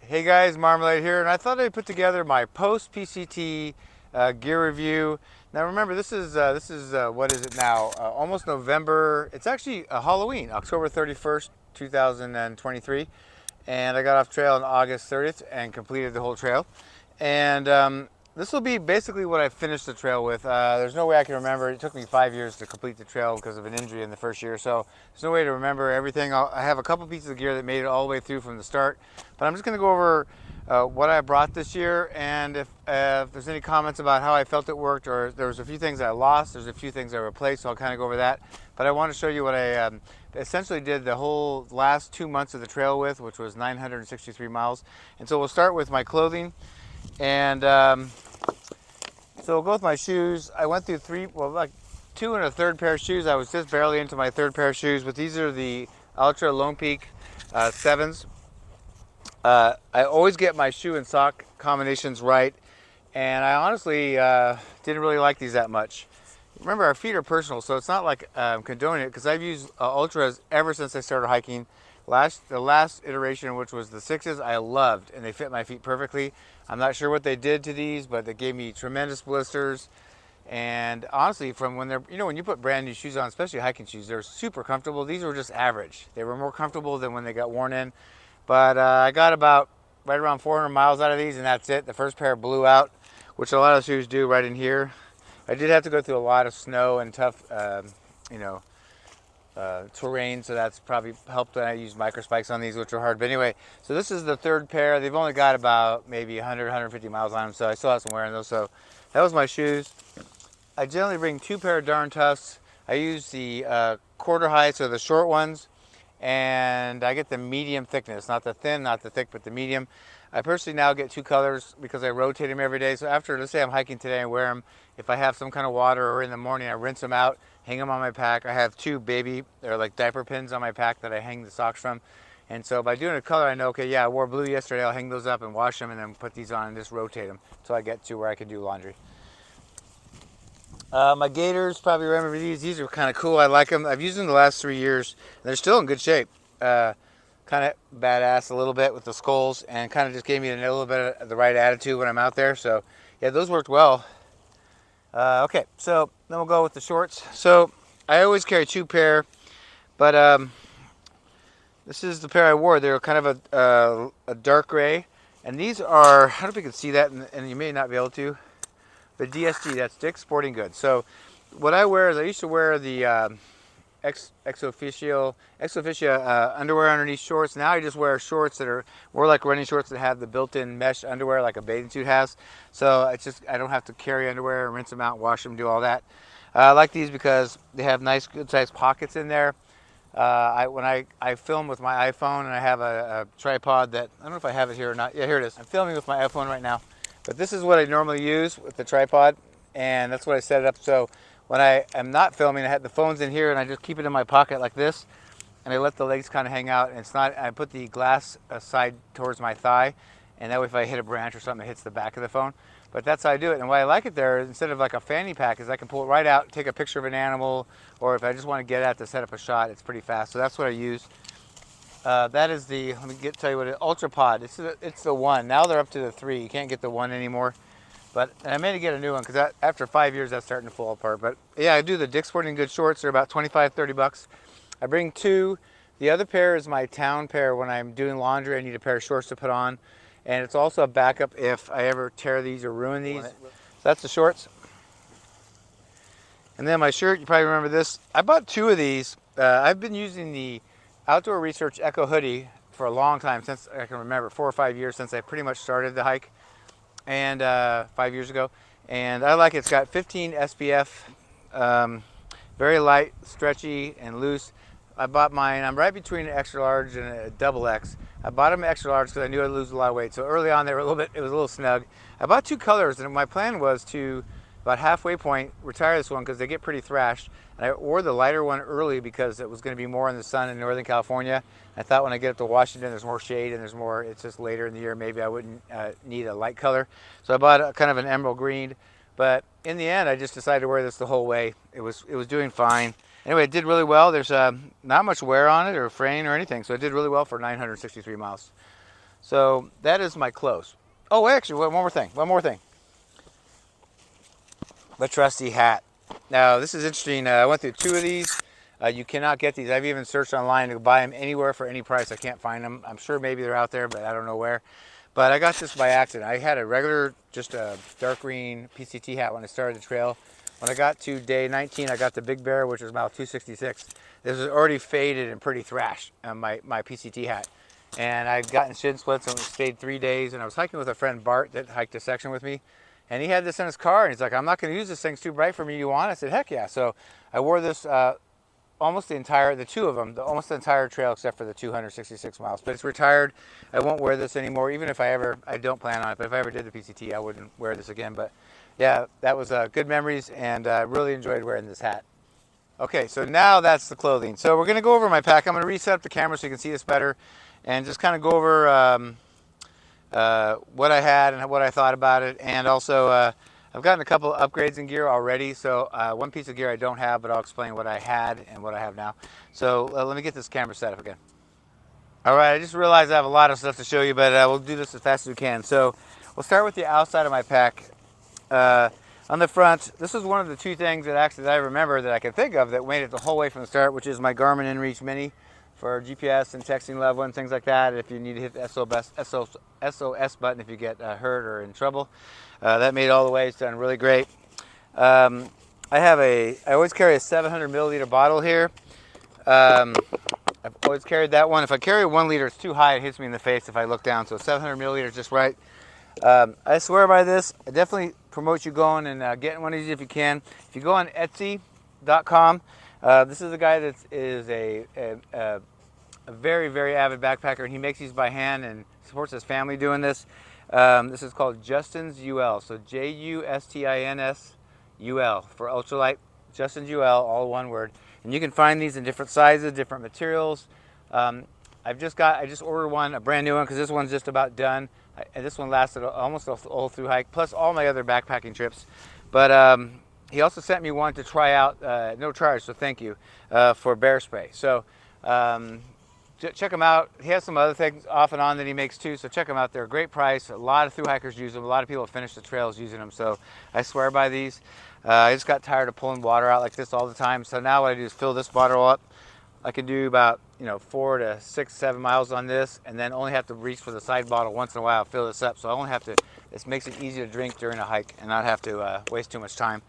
Hey guys, Marmalade here, and I thought I'd put together my post-PCT gear review. Now remember, this is what is it now? Almost November. It's actually Halloween, October 31st, 2023, and I got off trail on August 30th and completed the whole trail. And this will be basically what I finished the trail with. There's no way I can remember. It took me 5 years to complete the trail because of an injury in the first year, so there's no way to remember everything. I have a couple pieces of gear that made it all the way through from the start, but I'm just going to go over what I brought this year, and if there's any comments about how I felt it worked, or there was a few things I lost, there's a few things I replaced, so I'll kind of go over that. But I want to show you what I essentially did the whole last 2 months of the trail with, which was 963 miles. And so we'll start with my clothing. And so we'll go with my shoes. I went through like two and a third pair of shoes. I was just barely into my third pair of shoes, but these are the Ultra Lone Peak 7s. I always get my shoe and sock combinations right, and I honestly didn't really like these that much. Remember, our feet are personal, so it's not like I'm condoning it, because I've used Ultras ever since I started hiking. The last iteration, which was the 6s, I loved, and they fit my feet perfectly. I'm not sure what they did to these, but they gave me tremendous blisters. And honestly, from when when you put brand new shoes on, especially hiking shoes, they're super comfortable. These were just average. They were more comfortable than when they got worn in. But I got about right around 400 miles out of these, and that's it. The first pair blew out, which a lot of shoes do right in here. I did have to go through a lot of snow and tough, terrain, so that's probably helped when I used micro spikes on these, which are hard. But anyway, so this is the third pair. They've only got about maybe 100, 150 miles on them, so I still have some wear in those. So that was my shoes. I generally bring two pair of darn toughs. I use the quarter heights, or the short ones, and I get the medium thickness, not the thin, not the thick, but the medium. I personally now get two colors because I rotate them every day. So after, let's say I'm hiking today, I wear them. If I have some kind of water, or in the morning, I rinse them out, hang them on my pack. I have two they're like diaper pins on my pack that I hang the socks from. And so by doing a color, I know, okay, yeah, I wore blue yesterday. I'll hang those up and wash them, and then put these on and just rotate them until I get to where I can do laundry. My gaiters, probably remember these. These are kind of cool. I like them. I've used them the last 3 years. They're still in good shape. Kind of badass a little bit with the skulls, and kind of just gave me a little bit of the right attitude when I'm out there. So yeah, those worked well. Okay, so then we'll go with the shorts. So I always carry two pair, but this is the pair I wore. They're kind of a dark gray, and these are, I don't know if you can see that, and you may not be able to, but DSG, that's Dick's Sporting Goods. So what I wear is, I used to wear the ex officio underwear underneath shorts. Now I just wear shorts that are more like running shorts that have the built-in mesh underwear like a bathing suit has. So it's just, I don't have to carry underwear and rinse them out, wash them, do all that. I like these because they have nice, good-sized pockets in there. When I film with my iPhone, and I have a tripod that, I don't know if I have it here or not. Yeah, here it is. I'm filming with my iPhone right now. But this is what I normally use with the tripod, and that's what I set it up. So when I am not filming, I have the phone's in here, and I just keep it in my pocket like this, and I let the legs kind of hang out. And it's not, I put the glass side towards my thigh, and that way if I hit a branch or something, it hits the back of the phone. But that's how I do it. And why I like it there, instead of like a fanny pack, is I can pull it right out, take a picture of an animal, or if I just want to get out to set up a shot, it's pretty fast. So that's what I use. That is the, let me tell you what it, Ultra Pod. It's the one. Now they're up to the 3. You can't get the 1 anymore. But I may get a new one, because after 5 years, that's starting to fall apart. But yeah, I do the Dick's Sporting Goods shorts. They're about 25, 30 bucks. I bring two. The other pair is my town pair. When I'm doing laundry, I need a pair of shorts to put on. And it's also a backup if I ever tear these or ruin these. So that's the shorts. And then my shirt, you probably remember this. I bought two of these. I've been using the Outdoor Research Echo hoodie for a long time, since I can remember, 4 or 5 years since I pretty much started the hike, and 5 years ago. And I like it. It's got 15 SPF, very light, stretchy, and loose. I bought mine, I'm right between an extra large and a double X. I bought them extra large because I knew I'd lose a lot of weight. So early on, they were it was a little snug. I bought two colors, and my plan was to, about halfway point, retire this one because they get pretty thrashed. And I wore the lighter one early because it was going to be more in the sun in Northern California. I thought when I get up to Washington, there's more shade and there's more, it's just later in the year, maybe I wouldn't need a light color. So I bought kind of an emerald green. But in the end, I just decided to wear this the whole way. It was doing fine. Anyway, it did really well. There's not much wear on it or fraying or anything, so it did really well for 963 miles. So that is my clothes. Oh, actually, one more thing. One more thing. The trusty hat. Now, this is interesting. I went through 2 of these. You cannot get these. I've even searched online to buy them anywhere for any price. I can't find them. I'm sure maybe they're out there, but I don't know where. But I got this by accident. I had a regular, just a dark green PCT hat when I started the trail. When I got to day 19, I got the Big Bear, which was about 266. This was already faded and pretty thrashed, my PCT hat. And I'd gotten shin splits and stayed 3 days. And I was hiking with a friend, Bart, that hiked a section with me. And he had this in his car, and he's like, I'm not going to use this thing. It's too bright for me. You want it? I said, heck yeah. So I wore this almost the entire, the 2 of them, almost the entire trail except for the 266 miles. But it's retired. I won't wear this anymore, even if I don't plan on it. But if I ever did the PCT, I wouldn't wear this again. But yeah, that was good memories, and I really enjoyed wearing this hat. Okay, so now that's the clothing. So we're going to go over my pack. I'm going to reset up the camera so you can see this better, and just kind of go over what I had and what I thought about it. And also, I've gotten a couple of upgrades in gear already. So one piece of gear I don't have, but I'll explain what I had and what I have now. So let me get this camera set up again. All right, I just realized I have a lot of stuff to show you, but we'll do this as fast as we can. So we'll start with the outside of my pack. On the front, this is one of the 2 things that actually I remember that I can think of that made it the whole way from the start, which is my Garmin InReach Mini for GPS and texting loved ones, things like that. If you need to hit the SOS button if you get hurt or in trouble. That made it all the way. It's done really great. I always carry a 700 milliliter bottle here. I've always carried that one. If I carry a 1 liter, it's too high. It hits me in the face if I look down. So 700 milliliters is just right. I swear by this. I definitely promote you going and getting one of these if you can. If you go on Etsy.com, this is a guy that is a very, very avid backpacker, and he makes these by hand and supports his family doing this. This is called Justin's UL. So Justin's UL for ultralight. Justin's UL, all one word. And you can find these in different sizes, different materials. I just ordered one, a brand new one, because this one's just about done. And this one lasted almost all through hike, plus all my other backpacking trips. But he also sent me one to try out, no charge, so thank you, for bear spray. So check them out. He has some other things off and on that he makes too, so check them out. They're a great price. A lot of through hikers use them. A lot of people finish the trails using them, so I swear by these. I just got tired of pulling water out like this all the time, so now what I do is fill this bottle up. I can do about 4 to 6, 7 miles on this, and then only have to reach for the side bottle once in a while, fill this up. So I only have to, this makes it easy to drink during a hike and not have to waste too much time.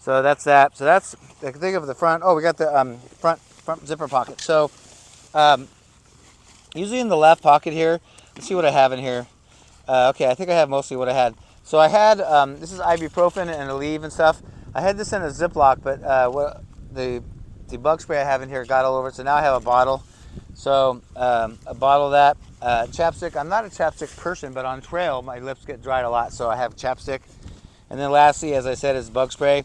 So that's that. So that's, I can think of the front. Oh, we got the front zipper pocket. So usually in the left pocket here, let's see what I have in here. Okay, I think I have mostly what I had. So I had, this is ibuprofen and Aleve and stuff. I had this in a Ziploc, but the bug spray I have in here got all over it, so now I have a bottle. So a bottle of that. Chapstick, I'm not a chapstick person, but on trail my lips get dried a lot, so I have chapstick. And then lastly, as I said, is bug spray.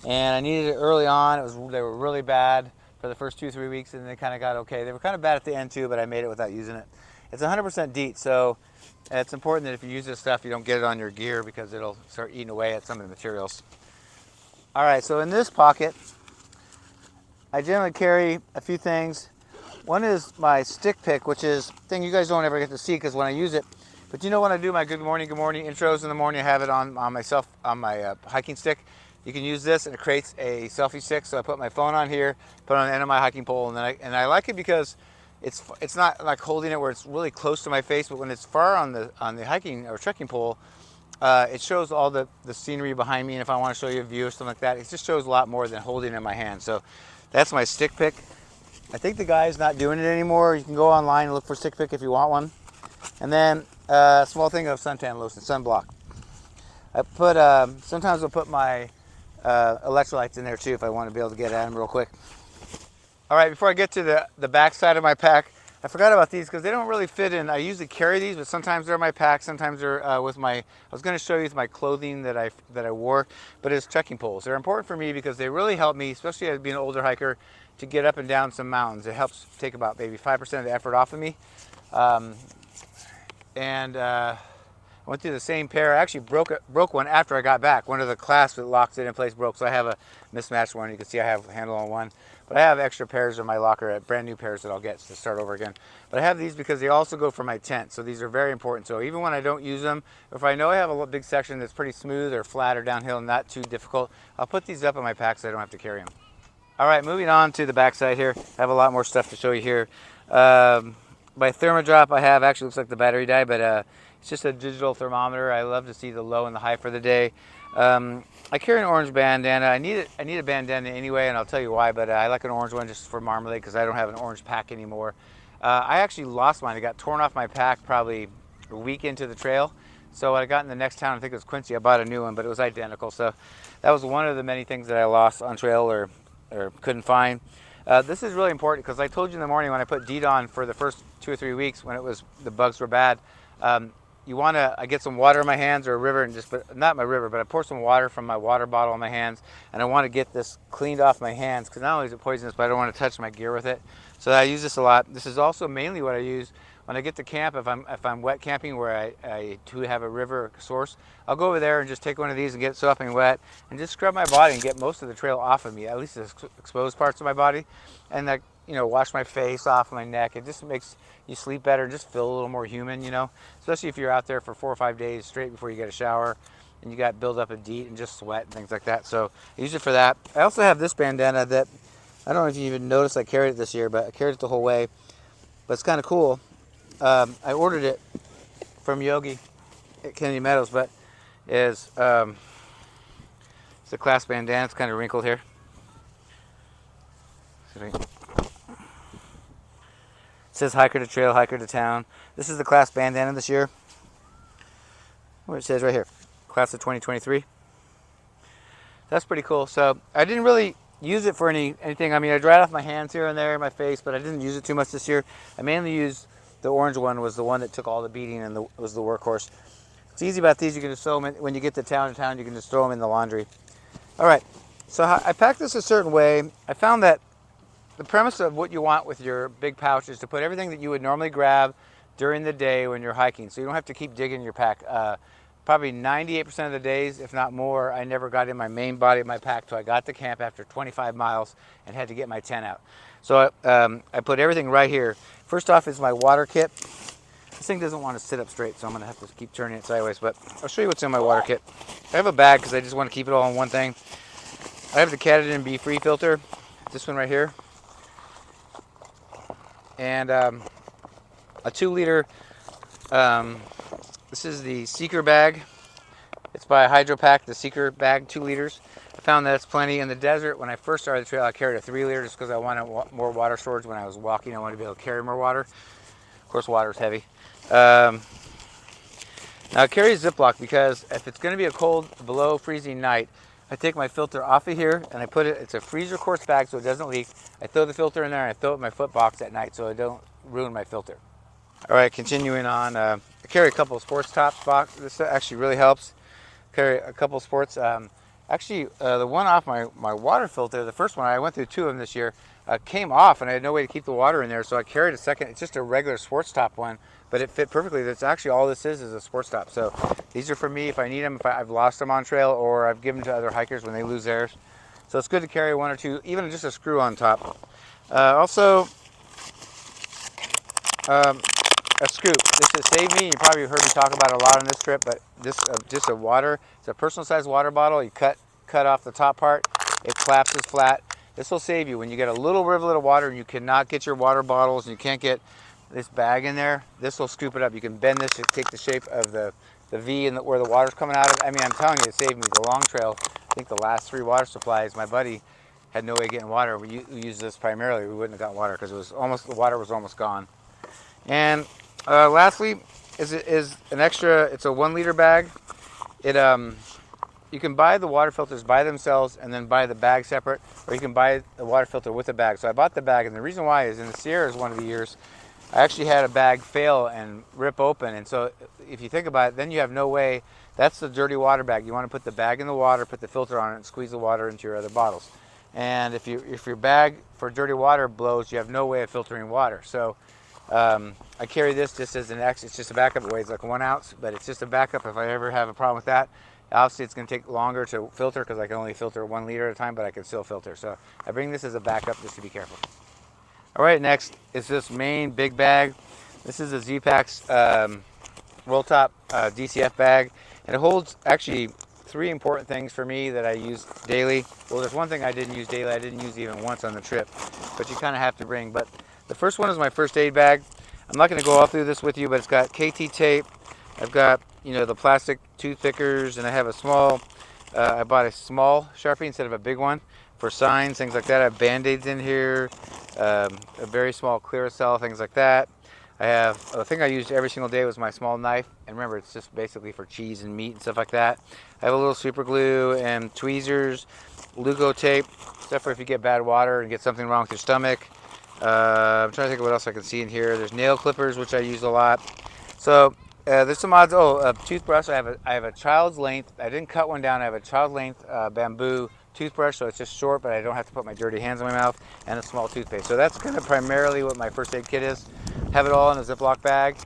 And I needed it early on. They were really bad for the first 2-3 weeks, and they kind of got okay. They were kind of bad at the end too, but I made it without using it. It's 100% DEET, so it's important that if you use this stuff, you don't get it on your gear because it'll start eating away at some of the materials. All right, so in this pocket, I generally carry a few things. One is my stick pick, which is a thing you guys don't ever get to see because when I use it. But when I do my good morning intros in the morning, I have it on my hiking stick. You can use this, and it creates a selfie stick. So I put my phone on here, put it on the end of my hiking pole, and I like it because it's not like holding it where it's really close to my face, but when it's far on the hiking or trekking pole, it shows all the scenery behind me. And if I want to show you a view or something like that, it just shows a lot more than holding it in my hand. So that's my stick pick. I think the guy's not doing it anymore. You can go online and look for stick pick if you want one. And then a small thing of suntan lotion, sunblock. I put sometimes I'll put my electrolytes in there too if I want to be able to get at them real quick. All right, before I get to the back side of my pack, I forgot about these because they don't really fit in. I usually carry these, but sometimes they're in my pack, sometimes they're with my, I was going to show you my clothing that I wore, but it's trekking poles. They're important for me because they really help me, especially as being an older hiker, to get up and down some mountains. It helps take about maybe 5% of the effort off of me. I went through the same pair. I actually broke one after I got back. One of the clasps that locks it in place broke, so I have a mismatched one. You can see I have a handle on one. But I have extra pairs in my locker, brand new pairs that I'll get to start over again. But I have these because they also go for my tent, so these are very important. So even when I don't use them, if I know I have a big section that's pretty smooth or flat or downhill and not too difficult, I'll put these up in my pack so I don't have to carry them. All right, moving on to the back side here. I have a lot more stuff to show you here. My thermodrop I have actually looks like the battery died, but it's just a digital thermometer. I love to see the low and the high for the day. I carry an orange bandana. I need a bandana anyway, and I'll tell you why, but I like an orange one just for Marmalade because I don't have an orange pack anymore. I actually lost mine. It got torn off my pack probably a week into the trail. So when I got in the next town, I think it was Quincy, I bought a new one, but it was identical. So that was one of the many things that I lost on trail or couldn't find. This is really important because I told you in the morning when I put DEET on for the first 2 or 3 weeks when the bugs were bad, you want to, I get some water in my hands or a river and just put, not my river, but I pour some water from my water bottle in my hands, and I want to get this cleaned off my hands because not only is it poisonous, but I don't want to touch my gear with it. So I use this a lot. This is also mainly what I use when I get to camp. If I'm wet camping where I do have a river source, I'll go over there and just take one of these and get it sopping wet and just scrub my body and get most of the trail off of me, at least the exposed parts of my body, and that, wash my face off my neck. It just makes you sleep better and just feel a little more human, especially if you're out there for 4 or 5 days straight before you get a shower and you got build up of DEET and just sweat and things like that. So I use it for that. I also have this bandana that I don't know if you even noticed I carried it this year, but I carried it the whole way. But it's kind of cool. I ordered it from Yogi at Kennedy Meadows, but it's a class bandana. It's kind of wrinkled here. It says hiker to trail, hiker to town. This is the class bandana this year. What it says right here, class of 2023. That's pretty cool. So I didn't really use it for anything. I mean, I dried off my hands here and there, my face, but I didn't use it too much this year. I mainly used the orange one, was the one that took all the beating and was the workhorse. It's easy about these. You can just throw them in, when you get to town, you can just throw them in the laundry. All right, so I packed this a certain way. I found that the premise of what you want with your big pouch is to put everything that you would normally grab during the day when you're hiking, so you don't have to keep digging your pack. Probably 98% of the days, if not more, I never got in my main body of my pack till I got to camp after 25 miles and had to get my tent out. So I put everything right here. First off is my water kit. This thing doesn't want to sit up straight, so I'm going to have to keep turning it sideways, but I'll show you what's in my water kit. I have a bag because I just want to keep it all in one thing. I have the Katadyn Be Free filter, this one right here, and a 2-liter, this is the Seeker bag. It's by Hydropack, the Seeker bag, 2 liters. I found that it's plenty. In the desert, when I first started the trail, I carried a 3-liter just because I wanted more water storage when I was walking. I wanted to be able to carry more water. Of course, water is heavy. Now I carry a Ziploc because if it's going to be a cold, below freezing night, I take my filter off of here and I put it, it's a freezer course bag so it doesn't leak. I throw the filter in there and I throw it in my foot box at night so I don't ruin my filter. All right, continuing on, I carry a couple of sports tops box. This actually really helps. Carry a couple of sports. The one off my water filter, the first one, I went through 2 of them this year, came off and I had no way to keep the water in there, so I carried a second. It's just a regular sports top one, but it fit perfectly. That's actually all this is a sports top. So these are for me if I need them, if I've lost them on trail, or I've given them to other hikers when they lose theirs. So it's good to carry 1 or 2, even just a screw on top. Also, a scoop. This has saved me. You probably heard me talk about it a lot on this trip, but this just a water. It's a personal size water bottle. You cut off the top part. It collapses flat. This will save you when you get a little rivulet of water and you cannot get your water bottles and you can't get this bag in there. This will scoop it up. You can bend this to take the shape of the V and where the water's coming out of. I mean, I'm telling you, it saved me the long trail. I think the last 3 water supplies, my buddy had no way of getting water. We used this primarily. We wouldn't have got water because the water was almost gone. And lastly is an extra. It's a 1-liter bag. You can buy the water filters by themselves and then buy the bag separate, or you can buy the water filter with a bag. So I bought the bag, and the reason why is in the Sierras one of the years, I actually had a bag fail and rip open. And so if you think about it, then you have no way. That's the dirty water bag. You want to put the bag in the water, put the filter on it, and squeeze the water into your other bottles. And if your bag for dirty water blows, you have no way of filtering water. So I carry this just as an X. It's just a backup. It weighs like 1 ounce, but it's just a backup if I ever have a problem with that. Obviously, it's going to take longer to filter because I can only filter 1 liter at a time, but I can still filter. So I bring this as a backup just to be careful. All right, next is this main big bag. This is a Z-Packs roll top DCF bag, and it holds actually 3 important things for me that I use daily. Well, there's one thing I didn't use daily. I didn't use even once on the trip, but you kind of have to bring. But the first one is my first aid bag. I'm not going to go all through this with you, but it's got KT tape. I've got, the plastic tooth pickers, and I have a small, I bought a small Sharpie instead of a big one for signs, things like that. I have Band-Aids in here, a very small Clearasil, things like that. I have, the thing I used every single day was my small knife, and remember, it's just basically for cheese and meat and stuff like that. I have a little super glue and tweezers, Lugo tape, stuff for if you get bad water and get something wrong with your stomach. I'm trying to think of what else I can see in here. There's nail clippers, which I use a lot. So there's some odds. Oh, a toothbrush. I have a child's length. I didn't cut one down. I have a child's length bamboo toothbrush, so it's just short, but I don't have to put my dirty hands in my mouth, and a small toothpaste. So that's kind of primarily what my first aid kit is. Have it all in a Ziploc bag,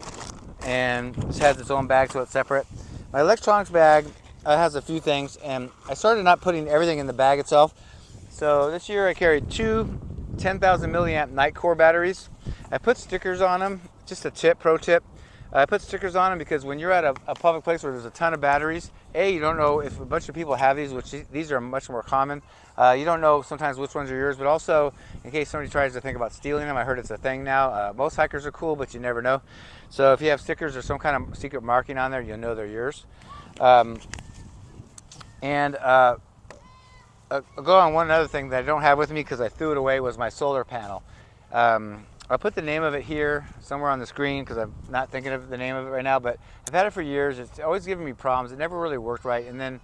and this has its own bag, so it's separate. My electronics bag has a few things, and I started not putting everything in the bag itself. So this year I carried 2 10,000 milliamp Nitecore batteries. I put stickers on them, just a tip, pro tip. I put stickers on them because when you're at a public place where there's a ton of batteries, you don't know if a bunch of people have these, which these are much more common. You don't know sometimes which ones are yours, but also in case somebody tries to think about stealing them, I heard it's a thing now. Most hikers are cool, but you never know. So if you have stickers or some kind of secret marking on there, you'll know they're yours. I'll go on one other thing that I don't have with me because I threw it away was my solar panel. I'll put the name of it here somewhere on the screen because I'm not thinking of the name of it right now, but I've had it for years. It's always given me problems. It never really worked right, and then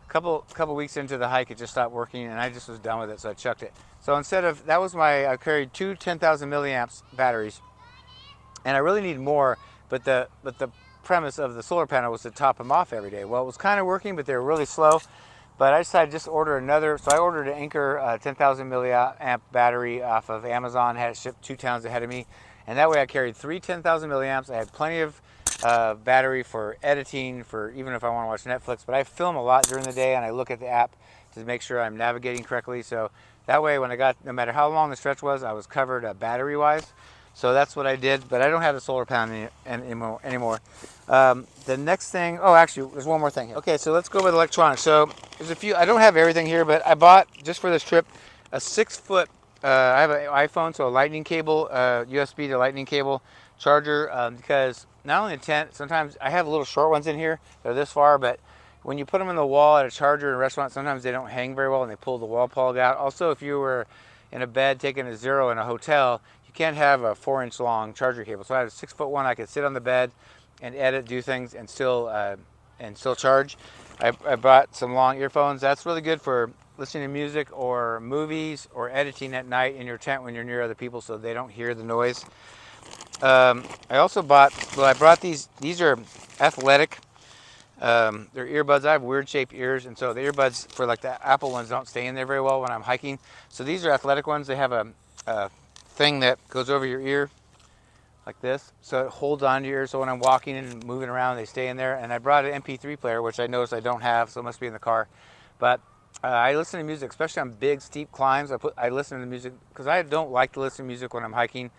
a couple weeks into the hike it just stopped working, and I just was done with it, so I chucked it. So instead of, I carried 2 10,000 milliamps batteries, and I really need more, but the premise of the solar panel was to top them off every day. Well, it was kind of working, but they were really slow. But I decided to just order another. So I ordered an Anchor 10,000 milliamp battery off of Amazon. Had it shipped 2 towns ahead of me. And that way I carried 3 10,000 milliamps. I had plenty of battery for editing, for even if I want to watch Netflix. But I film a lot during the day, and I look at the app to make sure I'm navigating correctly. So that way when I got, no matter how long the stretch was, I was covered battery-wise. So that's what I did, but I don't have the solar panel anymore. The next thing, actually, there's one more thing here. Okay, so let's go with electronics. So there's a few, I don't have everything here, but I bought, just for this trip, a 6-foot, I have an iPhone, so a lightning cable, USB to lightning cable charger, because not only the tent, sometimes I have little short ones in here, they're this far, but when you put them in the wall at a charger in a restaurant, sometimes they don't hang very well and they pull the wall plug out. Also, if you were in a bed taking a zero in a hotel, you can't have a 4-inch long charger cable. So I had a 6-foot one. I could sit on the bed and edit, do things, and still charge. I bought some long earphones. That's really good for listening to music or movies or editing at night in your tent when you're near other people, so they don't hear the noise. I also bought. Well, I brought these. These are athletic. They're earbuds. I have weird shaped ears, and so the earbuds for like the Apple ones don't stay in there very well when I'm hiking. So these are athletic ones. They have a thing that goes over your ear like this, so it holds on to your ear, so when I'm walking and moving around they stay in there. And I brought an MP3 player, which I noticed I don't have, so it must be in the car. But I listen to music, especially on big steep climbs. I listen to music because I don't like to listen to music when I'm hiking,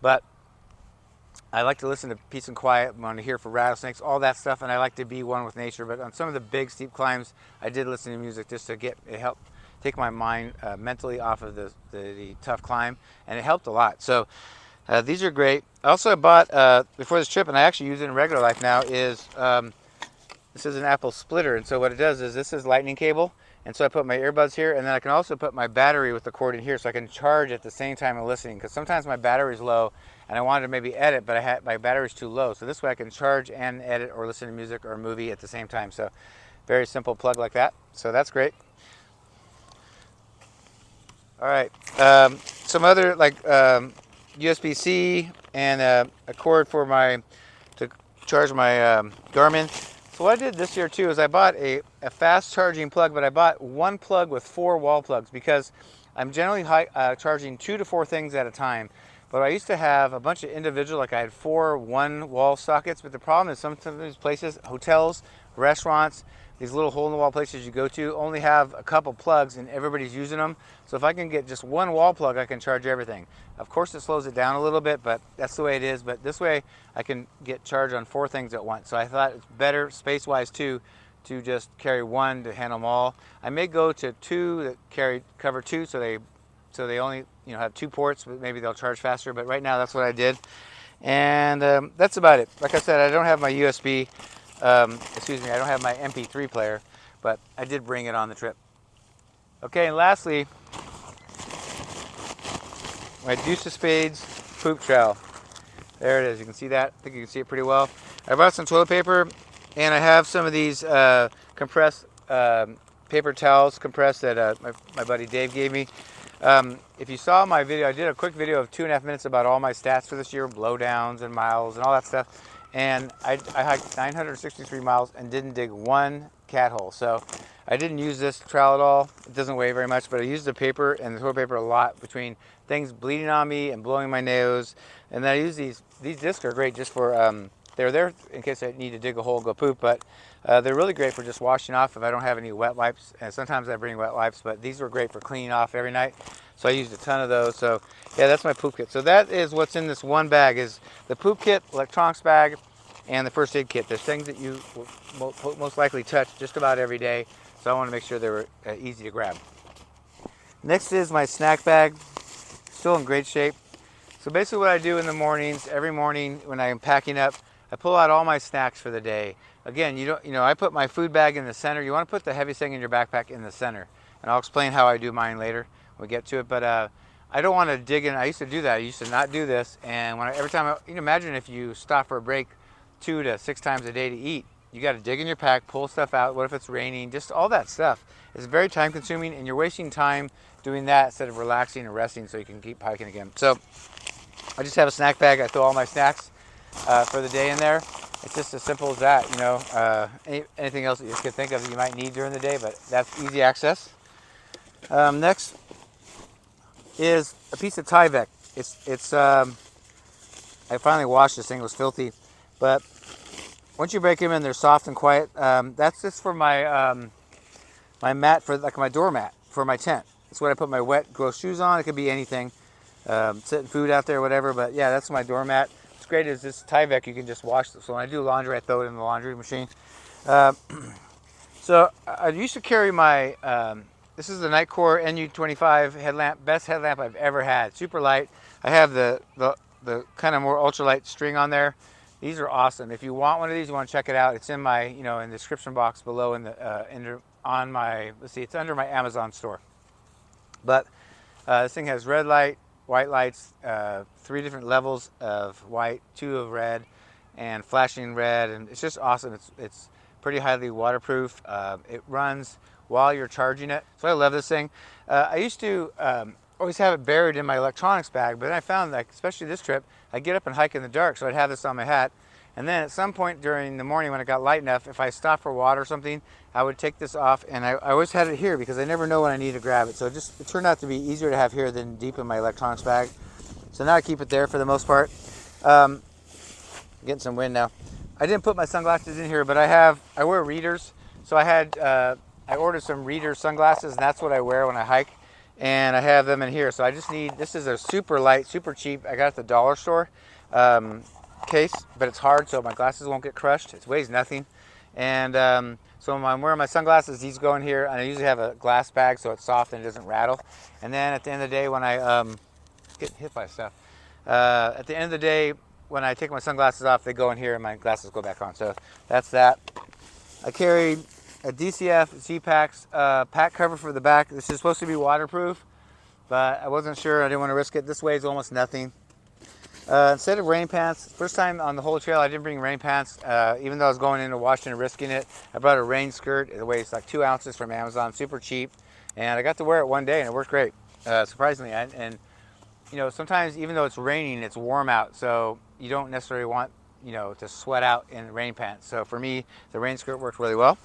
but I like to listen to peace and quiet, when I hear for rattlesnakes, all that stuff, and I like to be one with nature. But on some of the big steep climbs I did listen to music just to help take my mind mentally off of the tough climb, and it helped a lot. So these are great. I also bought, before this trip, and I actually use it in regular life now, is this is an Apple splitter. And so what it does is, this is lightning cable, and so I put my earbuds here, and then I can also put my battery with the cord in here, so I can charge at the same time I'm listening, because sometimes my battery's low and I wanted to maybe edit, but my battery's too low. So this way I can charge and edit or listen to music or a movie at the same time. So very simple plug like that. So that's great. All right, some other like USB-C and a cord for to charge my Garmin. So what I did this year too is I bought a fast charging plug, but I bought one plug with 4 wall plugs, because I'm generally charging 2 to 4 things at a time. But I used to have a bunch of individual, like I had 4 one-wall sockets. But the problem is some of these places, hotels, restaurants, these little hole-in-the-wall places you go to only have a couple plugs and everybody's using them. So if I can get just one wall plug, I can charge everything. Of course, it slows it down a little bit, but that's the way it is. But this way, I can get charged on 4 things at once. So I thought it's better, space-wise too, to just carry one to handle them all. I may go to 2 that cover 2, so they only have 2 ports, but maybe they'll charge faster. But right now, that's what I did, and that's about it. Like I said, I don't have my USB. I don't have my MP3 player, but I did bring it on the trip. Okay, and lastly, my Deuce of Spades poop trowel. There it is. You can see that. I think you can see it pretty well. I brought some toilet paper, and I have some of these compressed paper towels, compressed, that my buddy Dave gave me. If you saw my video, I did a quick video of 2.5 minutes about all my stats for this year, blowdowns and miles and all that stuff. And I hiked 963 miles and didn't dig one cat hole. So I didn't use this trowel at all. It doesn't weigh very much, but I used the paper and the toilet paper a lot between things bleeding on me and blowing my nose. And then I use these discs are great just for, they're there in case I need to dig a hole and go poop, but they're really great for just washing off if I don't have any wet wipes. And sometimes I bring wet wipes, but these were great for cleaning off every night. So I used a ton of those. So yeah, that's my poop kit. So that is what's in this one bag, is the poop kit, electronics bag, and the first aid kit. There's things that you will most likely touch just about every day. So I want to make sure they were easy to grab. Next is my snack bag. Still in great shape. So basically what I do in the mornings, every morning when I'm packing up, I pull out all my snacks for the day. Again, I put my food bag in the center. You want to put the heaviest thing in your backpack in the center. And I'll explain how I do mine later when we get to it. But I don't want to dig in. I used to do that. I used to not do this. And every time, imagine if you stop for a break 2 to 6 times a day to eat. You got to dig in your pack, pull stuff out. What if it's raining? Just all that stuff. It's very time consuming, and you're wasting time doing that instead of relaxing and resting so you can keep hiking again. So I just have a snack bag. I throw all my snacks for the day in there. It's just as simple as that. Anything else that you could think of that you might need during the day, but that's easy access. Next is a piece of Tyvek. I finally washed this thing. It was filthy, but once you break them in, they're soft and quiet. That's just for my my mat, for like my doormat for my tent. That's what I put my wet, gross shoes on. It could be anything, setting food out there, whatever. But yeah, that's my doormat. What's great is this Tyvek. You can just wash this. So when I do laundry, I throw it in the laundry machine. So I used to carry my. This is the Nightcore NU25 headlamp, best headlamp I've ever had. Super light. I have the kind of more ultralight string on there. These are awesome. If you want one of these, you want to check it out. It's in my, in the description box below it's under my Amazon store. But this thing has red light, white lights, 3 different levels of white, 2 of red, and flashing red, and it's just awesome. It's pretty highly waterproof. It runs while you're charging it. So I love this thing. I used to always have it buried in my electronics bag, but then I found that, especially this trip, I get up and hike in the dark, so I'd have this on my hat. And then at some point during the morning when it got light enough, if I stopped for water or something, I would take this off, and I always had it here because I never know when I need to grab it. So it turned out to be easier to have here than deep in my electronics bag. So now I keep it there for the most part. Getting some wind now. I didn't put my sunglasses in here, but I wear readers. So I ordered some reader sunglasses, and that's what I wear when I hike. And I have them in here. So I just this is a super light, super cheap. I got it at the dollar store case, but it's hard, so my glasses won't get crushed. It weighs nothing. And so when I'm wearing my sunglasses, these go in here, and I usually have a glass bag so it's soft and it doesn't rattle. And then at the end of the day, when I get hit by stuff, at the end of the day, when I take my sunglasses off, they go in here and my glasses go back on. So that's that. I carried a DCF Z-Packs pack cover for the back. This is supposed to be waterproof, but I wasn't sure. I didn't want to risk it. This weighs almost nothing. Instead of rain pants, first time on the whole trail, I didn't bring rain pants. Even though I was going into Washington and risking it, I brought a rain skirt. It weighs like 2 ounces from Amazon, super cheap. And I got to wear it one day and it worked great, surprisingly. And sometimes even though it's raining, it's warm out. So you don't necessarily want, to sweat out in rain pants. So for me, the rain skirt worked really well.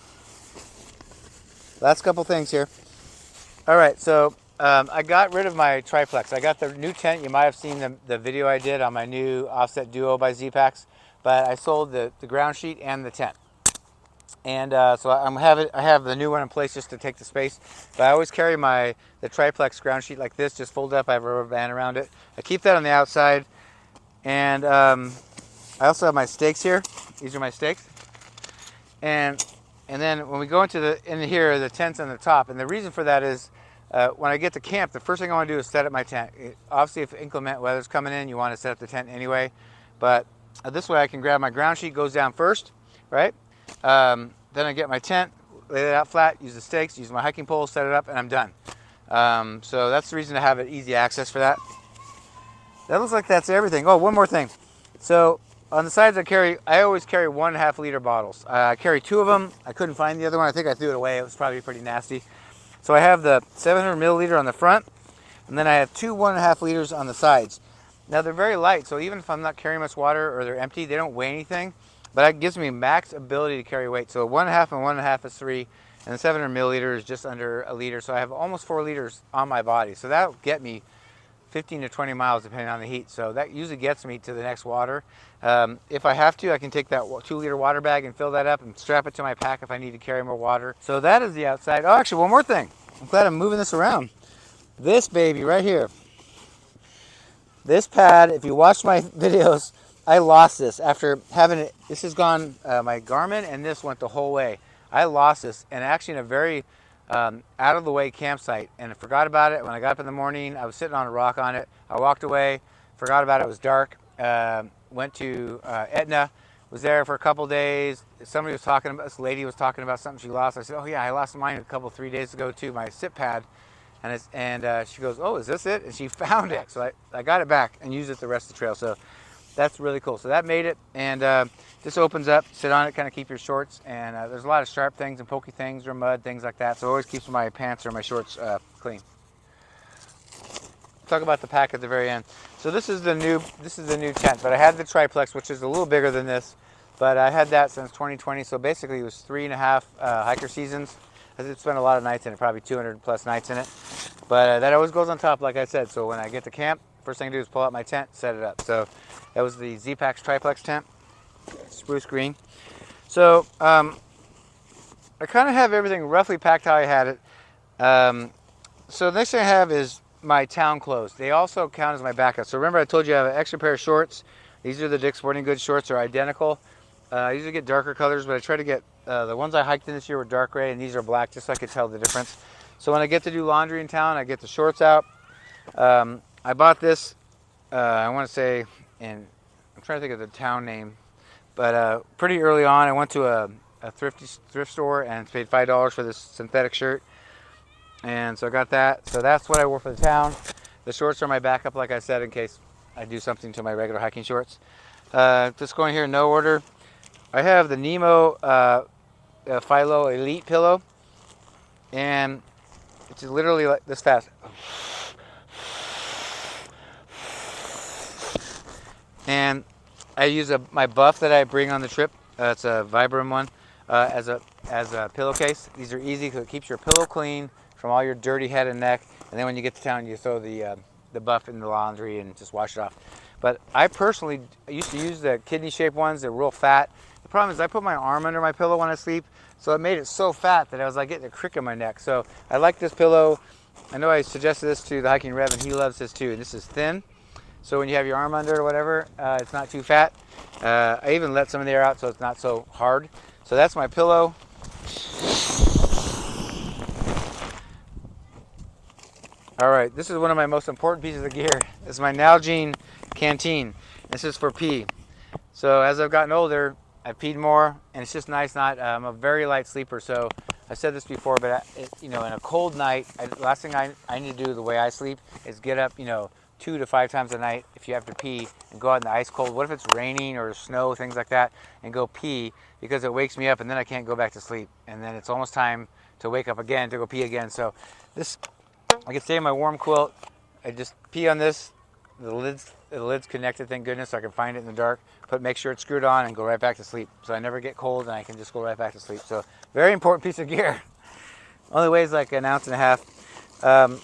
Last couple things here. All right, so I got rid of my triplex. I got the new tent. You might have seen the video I did on my new Offset Duo by Z-Packs, but I sold the ground sheet and the tent. And so I have the new one in place just to take the space. But I always carry the triplex ground sheet like this, just folded up. I have a rubber band around it. I keep that on the outside. And I also have my stakes here. These are my stakes. And then when we go in here, the tent's on the top. And the reason for that is when I get to camp, the first thing I want to do is set up my tent. Obviously, if inclement weather's coming in, you want to set up the tent anyway. But this way I can grab my ground sheet, goes down first, right? Then I get my tent, lay it out flat, use the stakes, use my hiking pole, set it up, and I'm done. So that's the reason to have it easy access for that. That looks like that's everything. Oh, one more thing. So on the sides I always carry 1.5 liter bottles. I carry 2 of them. I couldn't find the other one. I think I threw it away. It was probably pretty nasty. So I have the 700 milliliter on the front, and then I have 2 1.5 liters on the sides. Now they're very light, so even if I'm not carrying much water or they're empty, they don't weigh anything. But that gives me max ability to carry weight. So 1.5 and 1.5 is 3, and the 700 milliliter is just under a liter. So I have almost 4 liters on my body. So that'll get me 15 to 20 miles depending on the heat. So that usually gets me to the next water. If I have to, I can take that 2 liter water bag and fill that up and strap it to my pack if I need to carry more water. So that is the outside. Oh, actually, one more thing. I'm glad I'm moving this around. This baby right here. This pad, if you watch my videos, I lost this after having it. This has gone, my Garmin and this went the whole way. I lost this, and actually in a very out of the way campsite, and I forgot about it. When I got up in the morning, I was sitting on a rock on it. I walked away, forgot about it. It was dark. Went to Etna, was there for a couple days. Somebody was talking about, this lady was talking about something she lost. I said, oh yeah, I lost mine 3 days ago too, my sit pad. And she goes, oh, is this it? And she found it. So I got it back and used it the rest of the trail. So that's really cool. So that made it, and this opens up, sit on it, kind of keep your shorts, and there's a lot of sharp things and pokey things or mud, things like that. So it always keeps my pants or my shorts clean. Talk about the pack at the very end. So this is the new tent, but I had the triplex, which is a little bigger than this, but I had that since 2020. So basically it was 3.5 hiker seasons. I spent a lot of nights in it, probably 200 plus nights in it. But that always goes on top, like I said. So when I get to camp, first thing I do is pull out my tent, set it up. So that was the Z-Packs triplex tent, spruce green. So I kind of have everything roughly packed how I had it. So the next thing I have is my town clothes. They also count as my backup. So remember I told you I have an extra pair of shorts. These are the Dick's Sporting Goods shorts. They're identical. I usually get darker colors, but I try to get, the ones I hiked in this year were dark gray, and these are black, just so I could tell the difference. So when I get to do laundry in town, I get the shorts out. I bought this, I want to say, I'm trying to think of the town name, but pretty early on, I went to a thrift store and paid $5 for this synthetic shirt. And so I got that. So that's what I wore for the town. The shorts are my backup, like I said, in case I do something to my regular hiking shorts. Just going here in no order. I have the Nemo Philo Elite pillow, and it's literally like this fast. And I use my buff that I bring on the trip. It's a Vibram one as a pillowcase. These are easy because it keeps your pillow clean from all your dirty head and neck. And then when you get to town, you throw the buff in the laundry and just wash it off. But I personally used to use the kidney-shaped ones. They're real fat. The problem is I put my arm under my pillow when I sleep, so it made it so fat that I was like getting a crick in my neck. So I like this pillow. I know I suggested this to the Hiking Rev, and he loves this too. This is thin, so when you have your arm under or whatever, it's not too fat. I even let some of the air out so it's not so hard. So that's my pillow. All right, this is one of my most important pieces of gear. This is my Nalgene canteen. This is for pee. So as I've gotten older, I've peed more, and it's just nice. I'm a very light sleeper, so I said this before, but in a cold night, last thing I need to do the way I sleep is get up, 2 to 5 times a night if you have to pee, and go out in the ice cold. What if it's raining or snow, things like that, and go pee, because it wakes me up, and then I can't go back to sleep, and then it's almost time to wake up again to go pee again. So this, I can stay in my warm quilt. I just pee on this. The lid's connected, thank goodness, so I can find it in the dark. Make sure it's screwed on and go right back to sleep. So I never get cold, and I can just go right back to sleep. So very important piece of gear. Only weighs like 1.5 ounces.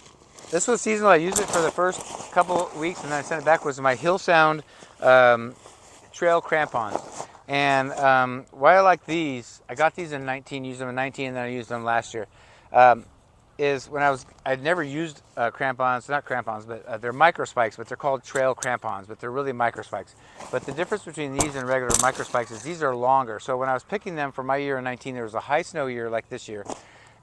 this was seasonal. I used it for the first couple weeks, and then I sent it back. Was my Hill Sound trail crampons. And why I like these, I got these in 19, used them in 19, and then I used them last year. Is when I'd never used crampons, not crampons, but they're micro spikes, but they're called trail crampons, but they're really micro spikes. But the difference between these and regular micro spikes is these are longer. So when I was picking them for my year in 19, there was a high snow year like this year.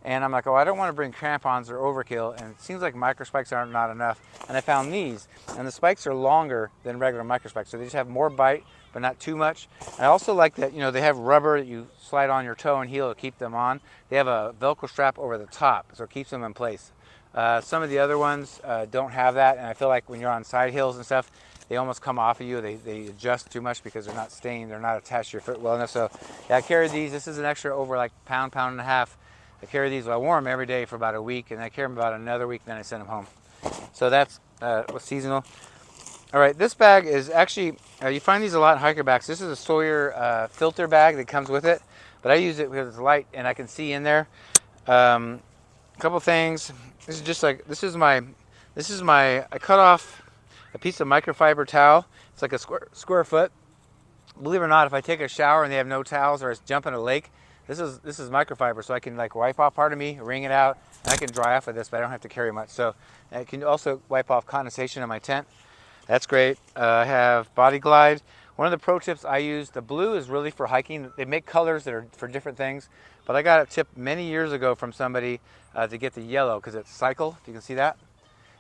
And I'm like, oh, I don't want to bring crampons or overkill, and it seems like micro spikes aren't not enough. And I found these, and the spikes are longer than regular micro spikes, so they just have more bite, but not too much. I also like that, they have rubber that you slide on your toe and heel to keep them on. They have a Velcro strap over the top, so it keeps them in place. Some of the other ones don't have that, and I feel like when you're on side hills and stuff, they almost come off of you. They adjust too much because they're not staying, they're not attached to your foot well enough. So yeah, I carried these. This is an extra over like pound and a half. I carry these. I wore them every day for about a week, and I carry them about another week, then I send them home. So that's what's seasonal. All right, this bag is actually, you find these a lot in hiker bags. This is a Sawyer filter bag that comes with it, but I use it because it's light and I can see in there. A couple things. This is just like, I cut off a piece of microfiber towel. It's like a square foot. Believe it or not, if I take a shower and they have no towels or I jump in a lake, this is microfiber, so I can like wipe off part of me, wring it out, and I can dry off with this, but I don't have to carry much. So I can also wipe off condensation in my tent. That's great. I have Body Glide. One of the pro tips I use, the blue is really for hiking. They make colors that are for different things, but I got a tip many years ago from somebody to get the yellow because it's Cycle, if you can see that.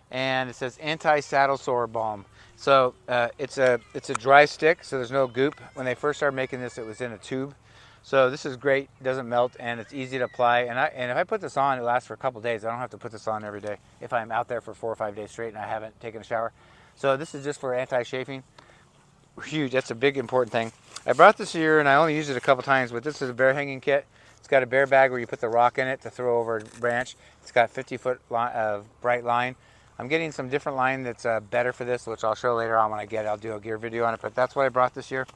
And it says anti-saddle sore balm. So it's a dry stick, so there's no goop. When they first started making this, it was in a tube. So this is great, doesn't melt, and it's easy to apply. And if I put this on, it lasts for a couple days. I don't have to put this on every day if I'm out there for 4 or 5 days straight and I haven't taken a shower. So this is just for anti-chafing. Huge, that's a big important thing. I brought this here and I only used it a couple times, but this is a bear hanging kit. It's got a bear bag where you put the rock in it to throw over a branch. It's got 50-foot bright line. I'm getting some different line that's better for this, which I'll show later on when I get it. I'll do a gear video on it, but that's what I brought this year.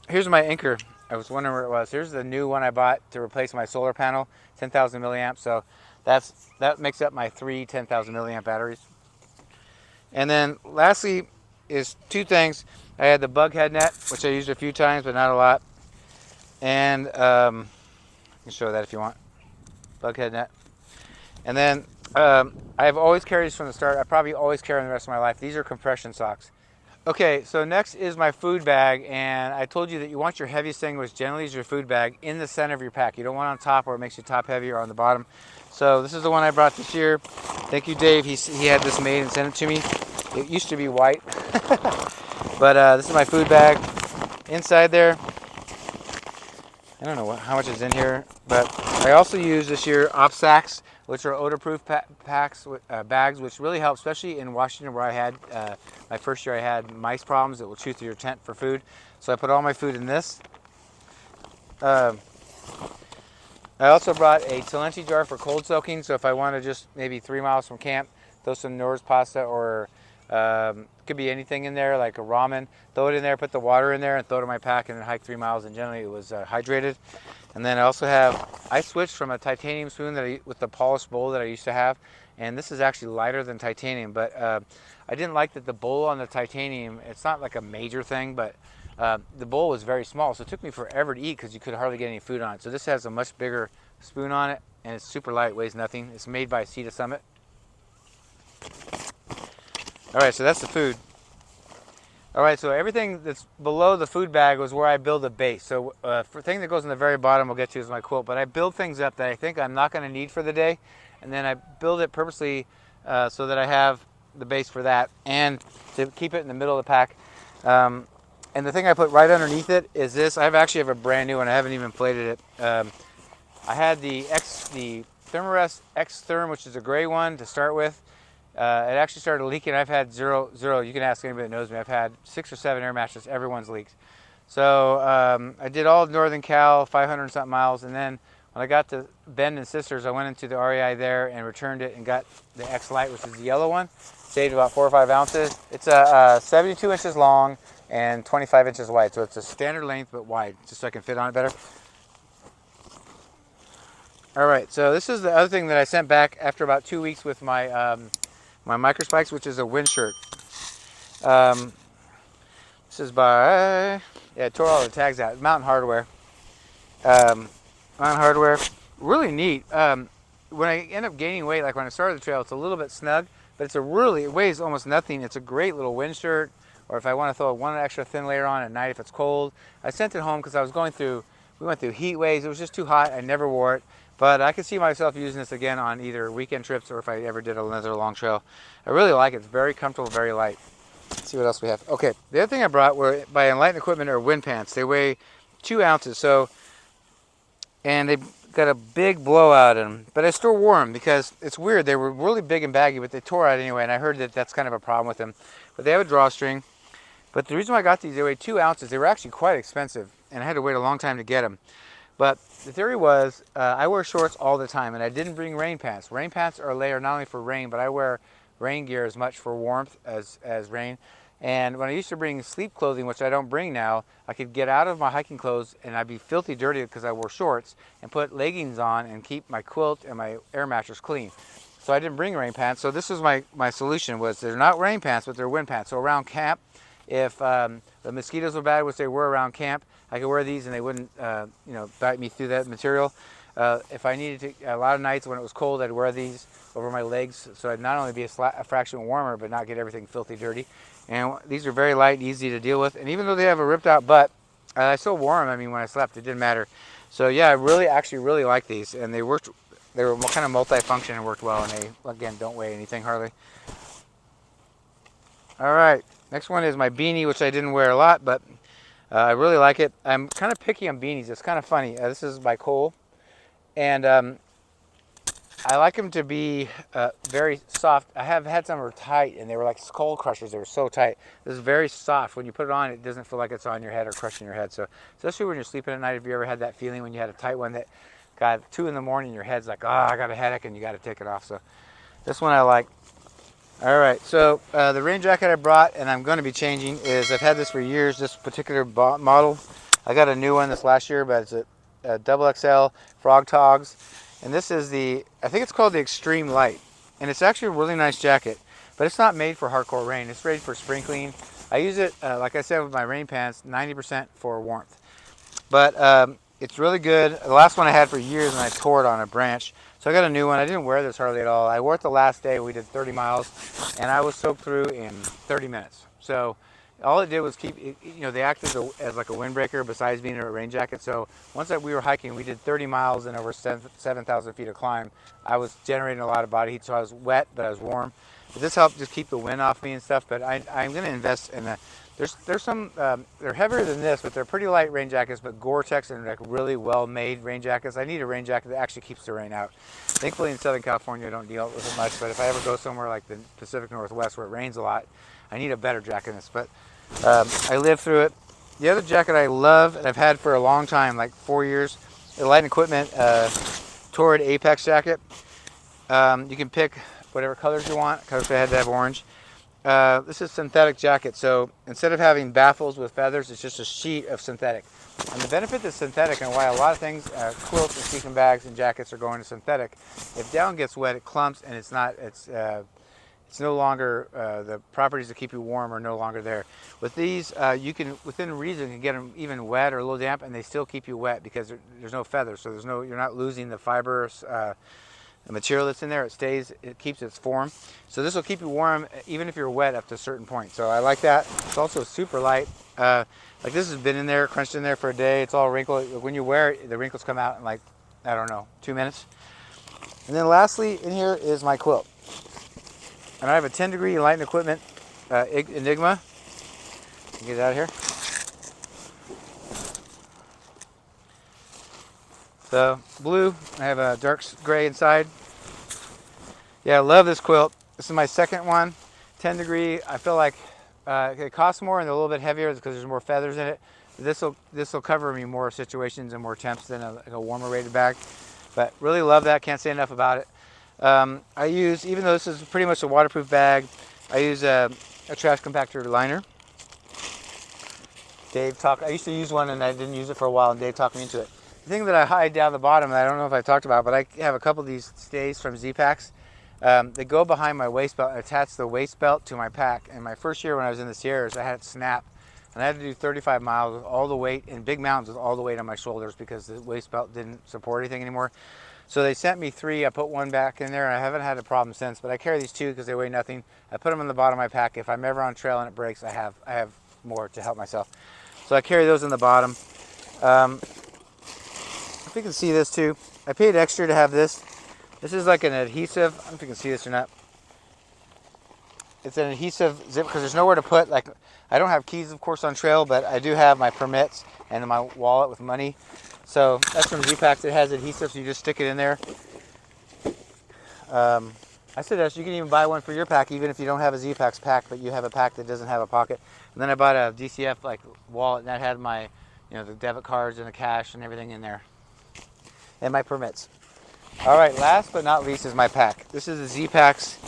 Here's my anchor. I was wondering where it was. Here's the new one I bought to replace my solar panel, 10,000 milliamps. So that makes up my 3 10,000 milliamp batteries. And then lastly is 2 things. I had the bug head net, which I used a few times, but not a lot. And I can show that if you want. Bug head net. And then I've always carried these from the start. I probably always carry them the rest of my life. These are compression socks. Okay, so next is my food bag, and I told you that you want your heaviest thing, which generally is your food bag, in the center of your pack. You don't want it on top where it makes your top heavy or on the bottom. So this is the one I brought this year. Thank you, Dave. He had this made and sent it to me. It used to be white, but this is my food bag. Inside there, I don't know how much is in here, but I also use this year op sacks, which are odor-proof bags, which really help, especially in Washington where I had, my first year I had mice problems that will chew through your tent for food. So I put all my food in this. I also brought a Talenti jar for cold soaking, so if I want to just maybe 3 miles from camp, throw some Knorr's pasta or could be anything in there, like a ramen, throw it in there, put the water in there, and throw it in my pack, and then hike 3 miles, and generally it was hydrated. And then I switched from a titanium spoon with the polished bowl that I used to have, and this is actually lighter than titanium, but I didn't like that the bowl on the titanium, it's not like a major thing, but the bowl was very small, so it took me forever to eat because you could hardly get any food on it. So this has a much bigger spoon on it, and it's super light, weighs nothing. It's made by Sea to Summit. All right, so that's the food. All right, so everything that's below the food bag was where I build a base. So for thing that goes in the very bottom, we'll get to is my quote, but I build things up that I think I'm not going to need for the day, and then I build it purposely so that I have the base for that and to keep it in the middle of the pack. And the thing I put right underneath it is this. I actually have a brand new one. I haven't even inflated it. I had the Thermarest X Therm, which is a gray one to start with. It actually started leaking. I've had zero. You can ask anybody that knows me. I've had 6 or 7 air mattresses. Everyone's leaked. So I did all of Northern Cal, 500 something miles, and then when I got to Bend and Sisters, I went into the REI there and returned it and got the X Lite, which is the yellow one. Saved about 4 or 5 ounces. It's 72 inches long and 25 inches wide, so it's a standard length but wide, just so I can fit on it better. All right, so this is the other thing that I sent back after about 2 weeks with my my microspikes, which is a wind shirt. Um, this is by, yeah, tore all the tags out. Mountain Hardware. Um, Mountain Hardware, really neat. When I end up gaining weight, like when I started the trail, it's a little bit snug, but it's a really, it weighs almost nothing. It's a great little wind shirt, or if I want to throw one extra thin layer on at night if it's cold. I sent it home because I was going through, we went through heat waves. It was just too hot. I never wore it, but I could see myself using this again on either weekend trips or if I ever did another long trail. I really like it. It's very comfortable, very light. Let's see what else we have. Okay, the other thing I brought were by Enlightened Equipment are wind pants. They weigh 2 ounces, so, and they got a big blowout in them, but I still wore them because it's weird. They were really big and baggy, but they tore out anyway, and I heard that that's kind of a problem with them. But they have a drawstring. But the reason why I got these, they weigh 2 ounces. They were actually quite expensive, and I had to wait a long time to get them. But the theory was, I wear shorts all the time, and I didn't bring rain pants. Rain pants are a layer not only for rain, but I wear rain gear as much for warmth as rain. And when I used to bring sleep clothing, which I don't bring now, I could get out of my hiking clothes and I'd be filthy dirty because I wore shorts, and put leggings on and keep my quilt and my air mattress clean. So I didn't bring rain pants. So this was my solution, was they're not rain pants, but they're wind pants. So around camp, if the mosquitoes were bad, which they were around camp, I could wear these and they wouldn't bite me through that material. If I needed to, a lot of nights when it was cold, I'd wear these over my legs so I'd not only be a fraction warmer, but not get everything filthy dirty. And these are very light and easy to deal with. And even though they have a ripped out butt, I still wore them. I mean, when I slept, it didn't matter. So yeah, I really like these, and they worked. They were kind of multi-function and worked well, and they, again, don't weigh anything hardly. All right, next one is my beanie, which I didn't wear a lot, but I really like it. I'm kind of picky on beanies. It's kind of funny. This is by Cole, and I like them to be very soft. I have had some that were tight, and they were like skull crushers. They were so tight. This is very soft. When you put it on, it doesn't feel like it's on your head or crushing your head. So, especially when you're sleeping at night, have you ever had that feeling when you had a tight one that got 2 in the morning, your head's like, oh, I got a headache, and you got to take it off. So, this one I like. All right, so the rain jacket I brought, and I'm going to be changing, is I've had this for years, this particular model. I got a new one this last year, but it's a double XL Frog Togs. And this is I think it's called the Extreme Light. And it's actually a really nice jacket, but it's not made for hardcore rain. It's made for sprinkling. I use it, like I said, with my rain pants, 90% for warmth. But it's really good. The last one I had for years, and I tore it on a branch. So I got a new one. I didn't wear this hardly at all. I wore it the last day. We did 30 miles, and I was soaked through in 30 minutes. So all it did was keep, they acted as like a windbreaker besides being a rain jacket. So once we were hiking, we did 30 miles and over 7,000 feet of climb. I was generating a lot of body heat, so I was wet, but I was warm. But this helped just keep the wind off me and stuff. But I'm going to invest in there's some, they're heavier than this, but they're pretty light rain jackets, but Gore-Tex and like really well-made rain jackets. I need a rain jacket that actually keps the rain out. Thankfully in Southern California I don't deal with it much, but if I ever go somewhere like the Pacific Northwest where it rains a lot, I need a better jacket than this. But I lived through it. The other jacket I love, and I've had for a long time, like 4 years, the Light Equipment Torrid Apex jacket. You can pick whatever colors you want, because I had to have orange. This is synthetic jacket, so instead of having baffles with feathers, it's just a sheet of synthetic. And the benefit to synthetic, and why a lot of things, quilts and sleeping bags and jackets are going to synthetic, if down gets wet, it clumps, and it's no longer, the properties that keep you warm are no longer there. With these, you can, within reason, can get them even wet or a little damp, and they still keep you wet because there's no feathers, so you're not losing the fibers. The material that's in there, it keeps its form. So this will keep you warm even if you're wet up to a certain point. So I like that. It's also super light. Like this has been in there, crunched in there for a day. It's all wrinkled. When you wear it, the wrinkles come out in like, I don't know, 2 minutes. And then lastly in here is my quilt. And I have a 10-degree Enlightened Equipment Enigma. Get it out of here. So blue, I have a dark gray inside. Yeah, I love this quilt. This is my second one, 10 degree. I feel like it costs more and they're a little bit heavier because there's more feathers in it. This will cover me more situations and more temps than a warmer rated bag. But really love that, can't say enough about it. I use, even though this is pretty much a waterproof bag, I use a trash compactor liner. I used to use one and I didn't use it for a while, and Dave talked me into it. The thing that I hide down the bottom, I don't know if I talked about, but I have a couple of these stays from Z-Packs. They go behind my waist belt and attach the waist belt to my pack. And my first year when I was in the Sierras, I had it snap. And I had to do 35 miles with all the weight, in big mountains with all the weight on my shoulders because the waist belt didn't support anything anymore. So they sent me 3. I put 1 back in there, and I haven't had a problem since. But I carry these 2 because they weigh nothing. I put them in the bottom of my pack. If I'm ever on trail and it breaks, I have more to help myself. So I carry those in the bottom. If you can see this too, I paid extra to have this. This is like an adhesive. I don't know if you can see this or not. It's an adhesive zip because there's nowhere to put, like, I don't have keys, of course, on trail, but I do have my permits and my wallet with money. So that's from Z-Packs. It has adhesive, so you just stick it in there. I suggest you can even buy one for your pack, even if you don't have a Z-Packs pack, but you have a pack that doesn't have a pocket. And then I bought a DCF like wallet, and that had my, the debit cards and the cash and everything in there, and my permits. All right, last but not least is my pack. This is the Z-Packs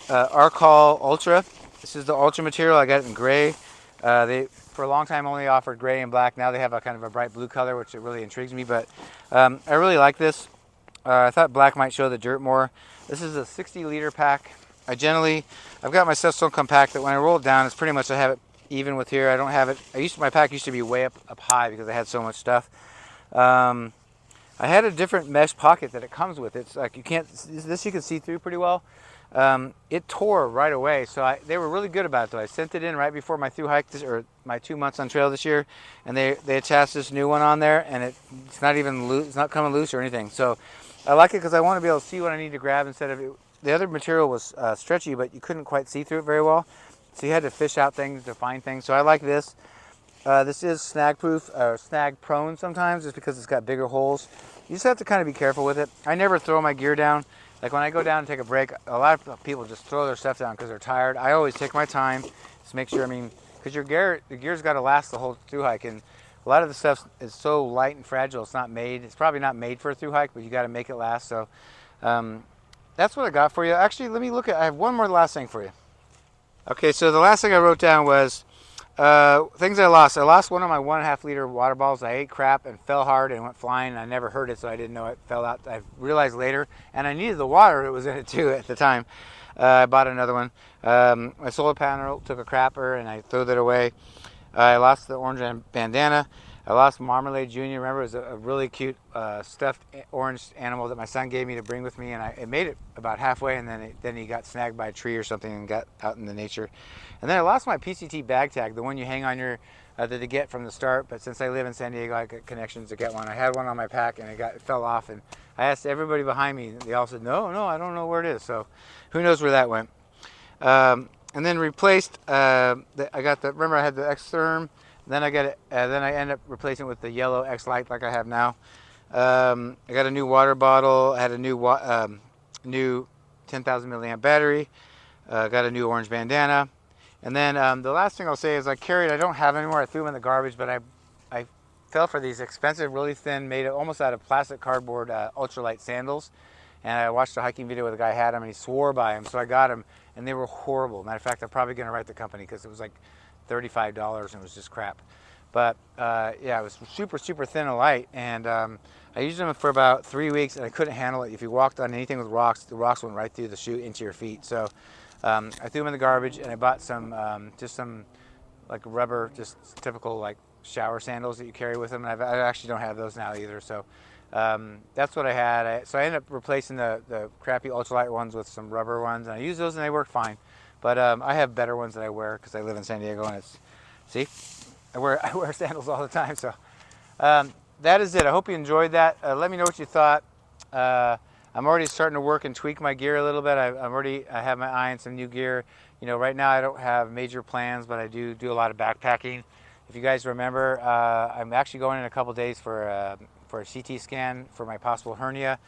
Arcol Ultra. This is the Ultra material. I got it in gray. They, for a long time, only offered gray and black. Now they have a kind of a bright blue color, which it really intrigues me. But I really like this. I thought black might show the dirt more. This is a 60-liter pack. I've got my stuff so compact that when I roll it down, it's pretty much I have it even with here. I don't have it. My pack used to be way up high because I had so much stuff. I had a different mesh pocket that it comes with. It's like you can see through pretty well. It tore right away, so they were really good about it though. I sent it in right before my through hike or my 2 months on trail this year, and they attached this new one on there, and it's not even loose. It's not coming loose or anything. So I like it because I want to be able to see what I need to grab instead of it. The other material was stretchy, but you couldn't quite see through it very well, so you had to fish out things to find things. So I like this. This is snag proof, or snag prone sometimes, just because it's got bigger holes. You just have to kind of be careful with it. I never throw my gear down. Like when I go down and take a break, a lot of people just throw their stuff down because they're tired. I always take my time, just make sure, because the gear's got to last the whole through hike, and a lot of the stuff is so light and fragile, it's probably not made for a through hike, but you got to make it last. So that's what I got for you. Actually, I have one more last thing for you. Okay, so the last thing I wrote down was things I lost. I lost one of my 1.5 liter water bottles. I ate crap and fell hard and went flying. I never heard it, so I didn't know it fell out. I realized later, and I needed the water that was in it too at the time. I bought another one. My solar panel took a crapper and I threw that away. I lost the orange bandana. I lost Marmalade Jr. Remember, it was a really cute stuffed orange animal that my son gave me to bring with me, and I made it about halfway, and then he got snagged by a tree or something and got out in the nature. And then I lost my PCT bag tag, the one you hang on your that they get from the start. But since I live in San Diego, I got connections to get one. I had one on my pack, and it fell off. And I asked everybody behind me, and they all said, "No, I don't know where it is." So who knows where that went? And then replaced. Remember, I had the X-Therm. Then I got it. Then I ended up replacing it with the yellow X-Lite like I have now. I got a new water bottle. I had a new 10,000 milliamp battery. Got a new orange bandana. And then the last thing I'll say is I don't have anymore. I threw them in the garbage, but I fell for these expensive, really thin, made almost out of plastic cardboard ultralight sandals. And I watched a hiking video where the guy had them and he swore by them. So I got them and they were horrible. Matter of fact, I'm probably going to write the company because it was like $35 and it was just crap. But yeah, it was super, super thin and light. And I used them for about 3 weeks and I couldn't handle it. If you walked on anything with rocks, the rocks went right through the shoe into your feet. So I threw them in the garbage and I bought just some like rubber, just typical like shower sandals that you carry with them. And I actually don't have those now either. So that's what I had. So I ended up replacing the crappy ultralight ones with some rubber ones. And I use those and they work fine. But I have better ones that I wear because I live in San Diego and I wear sandals all the time. So that is it. I hope you enjoyed that. Let me know what you thought. I'm already starting to work and tweak my gear a little bit. I have my eye on some new gear. Right now I don't have major plans, but I do a lot of backpacking. If you guys remember, I'm actually going in a couple days for a CT scan for my possible hernia.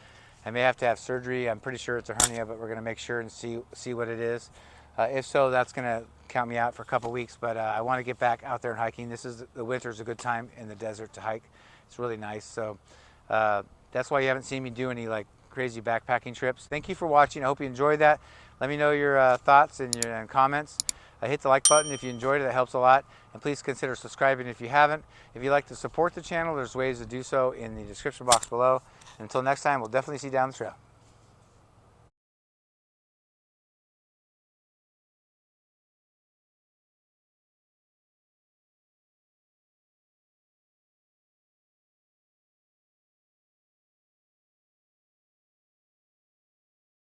I may have to have surgery. I'm pretty sure it's a hernia, but we're going to make sure and see what it is. If so, that's going to count me out for a couple weeks, but I want to get back out there and hiking. The winter's a good time in the desert to hike. It's really nice. So that's why you haven't seen me do any like crazy backpacking trips. Thank you for watching. I hope you enjoyed that. Let me know your thoughts and comments. Hit the like button if you enjoyed it. That helps a lot. And please consider subscribing if you haven't. If you'd like to support the channel, there's ways to do so in the description box below. And until next time, we'll definitely see you down the trail.